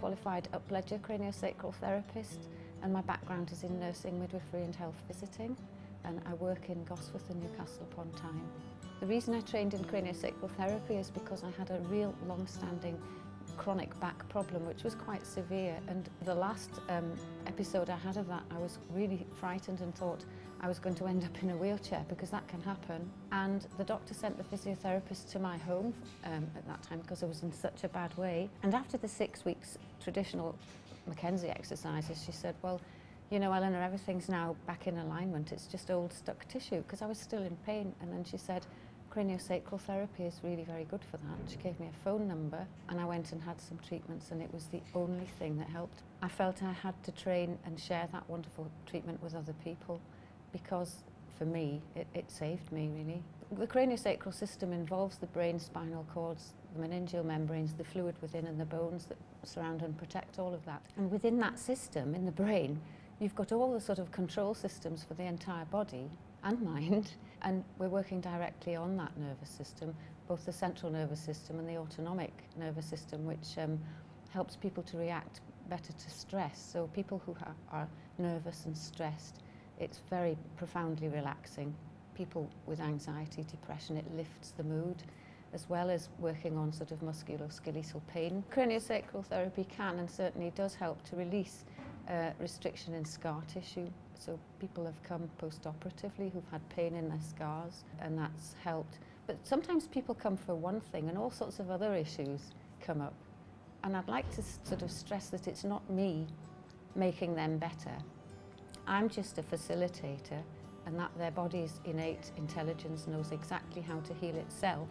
qualified up-ledger cranial sacral therapist, and my background is in nursing, midwifery and health visiting, and I work in Gosforth and Newcastle upon Tyne. The reason I trained in cranial sacral therapy is because I had a real long-standing chronic back problem which was quite severe, and the last episode I had of that, I was really frightened and thought I was going to end up in a wheelchair, because that can happen. And the doctor sent the physiotherapist to my home at that time because I was in such a bad way. And after the 6 weeks traditional Mackenzie exercises, she said, well, you know, Eleanor, everything's now back in alignment, it's just old stuck tissue, because I was still in pain. And then she said, cranial sacral therapy is really very good for that. She gave me a phone number and I went and had some treatments, and it was the only thing that helped. I felt I had to train and share that wonderful treatment with other people, because for me, it saved me really. The craniosacral system involves the brain, spinal cords, the meningeal membranes, the fluid within, and the bones that surround and protect all of that. And within that system, in the brain, you've got all the sort of control systems for the entire body and mind, and we're working directly on that nervous system, both the central nervous system and the autonomic nervous system, which helps people to react better to stress. So people who are nervous and stressed, it's very profoundly relaxing. People with anxiety, depression, it lifts the mood, as well as working on sort of musculoskeletal pain. Craniosacral therapy can and certainly does help to release restriction in scar tissue. So people have come post-operatively who've had pain in their scars, and that's helped. But sometimes people come for one thing and all sorts of other issues come up. And I'd like to sort of stress that it's not me making them better. I'm just a facilitator, and that their body's innate intelligence knows exactly how to heal itself,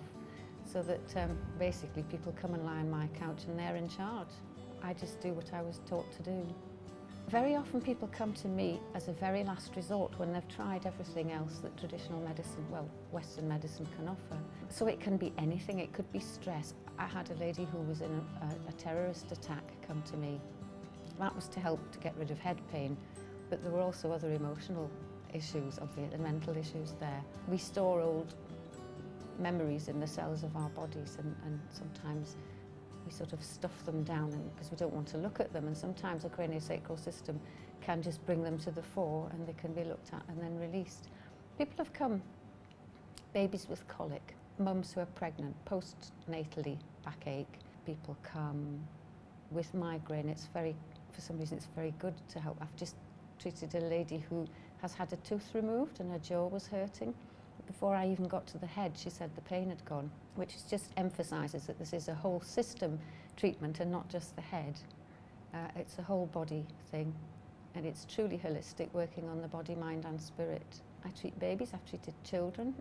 so that basically people come and lie on my couch and they're in charge. I just do what I was taught to do. Very often people come to me as a very last resort when they've tried everything else that traditional medicine, well, Western medicine can offer. So it can be anything, it could be stress. I had a lady who was in a terrorist attack come to me. That was to help to get rid of head pain, but there were also other emotional issues, obviously, the mental issues there. We store old memories in the cells of our bodies, and sometimes we sort of stuff them down because we don't want to look at them, and sometimes the craniosacral system can just bring them to the fore and they can be looked at and then released. People have come, babies with colic, mums who are pregnant, postnatally backache. People come with migraine. It's very, for some reason it's very good to help. I've just treated a lady who has had a tooth removed and her jaw was hurting. Before I even got to the head, she said the pain had gone, which just emphasises that this is a whole system treatment and not just the head. It's a whole body thing, and it's truly holistic, working on the body, mind and spirit. I treat babies, I've treated children.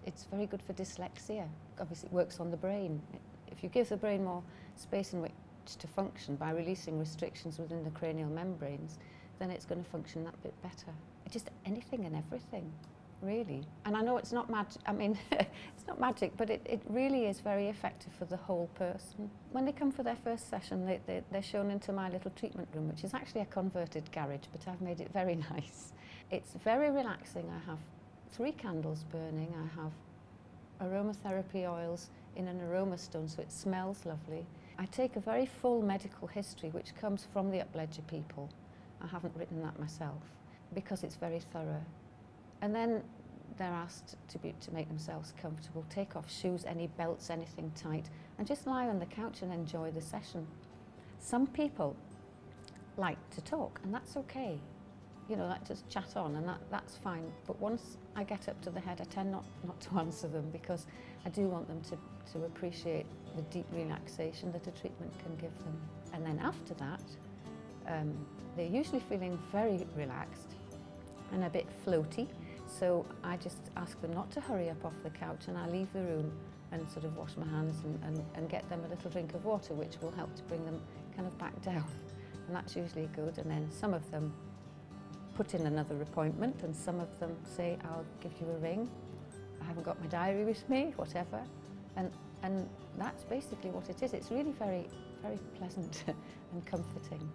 It's very good for dyslexia. Obviously it works on the brain. If you give the brain more space in which to function by releasing restrictions within the cranial membranes, then it's going to function that bit better. Just anything and everything, really. And I know it's not magic, I mean, it's not magic, but it really is very effective for the whole person. When they come for their first session, they're shown into my little treatment room, which is actually a converted garage, but I've made it very nice. It's very relaxing. I have 3 candles burning. I have aromatherapy oils in an aroma stone, so it smells lovely. I take a very full medical history, which comes from the up-ledger people. I haven't written that myself, because it's very thorough. And then they're asked to make themselves comfortable, take off shoes, any belts, anything tight, and just lie on the couch and enjoy the session. Some people like to talk, and that's okay. You know, like just chat on, and that's fine. But once I get up to the head, I tend not to answer them, because I do want them to appreciate the deep relaxation that a treatment can give them. And then after that, they're usually feeling very relaxed and a bit floaty. So I just ask them not to hurry up off the couch, and I leave the room and sort of wash my hands and get them a little drink of water, which will help to bring them kind of back down. And that's usually good. And then some of them put in another appointment, and some of them say, I'll give you a ring. I haven't got my diary with me, whatever. And that's basically what it is. It's really very, very pleasant and comforting.